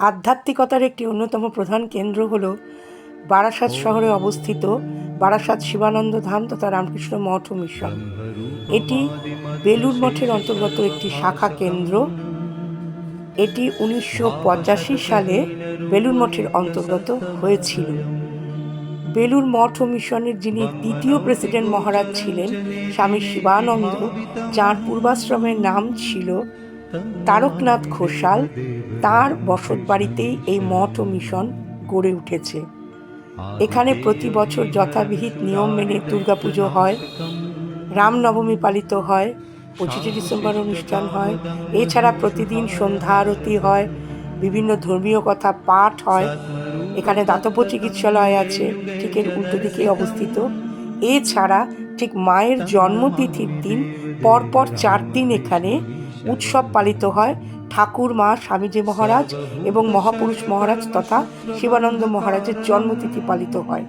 আধ্যাত্মিকতার একটি অন্যতম প্রধান কেন্দ্র হল বারাসাত শহরে অবস্থিত বারাসাত শিবানন্দ ধাম তথা রামকৃষ্ণ মঠ ও মিশন। এটি বেলুড় মঠের অন্তর্গত একটি শাখা কেন্দ্র। এটি 1985 সালে বেলুড় মঠের অন্তর্গত হয়েছিল। বেলুড় মঠ ও মিশনের যিনি দ্বিতীয় প্রেসিডেন্ট মহারাজ ছিলেন স্বামী শিবানন্দ, যাঁর পূর্বাশ্রমের নাম ছিল তারকনাথ ঘোষাল, তাঁর বসত বাড়িতেই এই মঠ ও মিশন গড়ে উঠেছে। এখানে প্রতি বছর যথাবিহিত নিয়ম মেনে দুর্গাপুজো হয়, রামনবমী পালিত হয়, 25শে ডিসেম্বর অনুষ্ঠান হয়। এছাড়া প্রতিদিন সন্ধ্যা আরতি হয়, বিভিন্ন ধর্মীয় কথা পাঠ হয়। এখানে দাতব্য চিকিৎসালয় আছে, ঠিক এর উল্টো দিকে অবস্থিত। এছাড়া ঠিক মায়ের জন্মতিথির দিন পরপর 4 দিন এখানে উৎসব পালিত হয়। ঠাকুর মা স্বামীজি মহারাজ এবং মহাপুরুষ মহারাজ তথা শিবানন্দ মহারাজের জন্মতিথি পালিত হয়।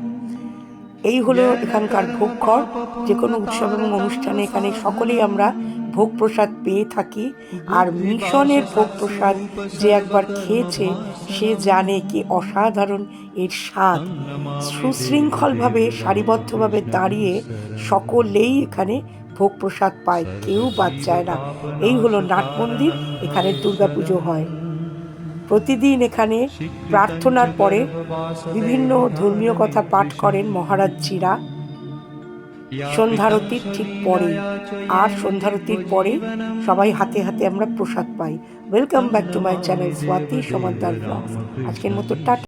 এই হলো এখানকার ভোগঘর। যে কোনো উৎসব এবং অনুষ্ঠানে এখানে সকলেই আমরা ভোগ প্রসাদ পেয়ে থাকি। আর মিশনের ভোগ প্রসাদ যে একবার খেয়েছে সে জানে কি অসাধারণ এর স্বাদ। সুশৃঙ্খলভাবে সারিবদ্ধভাবে দাঁড়িয়ে সকলেই এখানে ভোগ প্রসাদ পায়, কেউ বাদ যায় না। এই হলো নাট মন্দির, এখানে দুর্গাপুজো হয়। প্রতিদিন এখানে প্রার্থনার পরে বিভিন্ন ধর্মীয় কথা পাঠ করেন মহারাজজিরা সন্ধ্যারতির ঠিক পরে। আর সন্ধ্যারতির পরে সবাই হাতে হাতে আমরা প্রসাদ পাই। Welcome back to my channel Swati Samaddar blogs. আজকের মতো টাটা।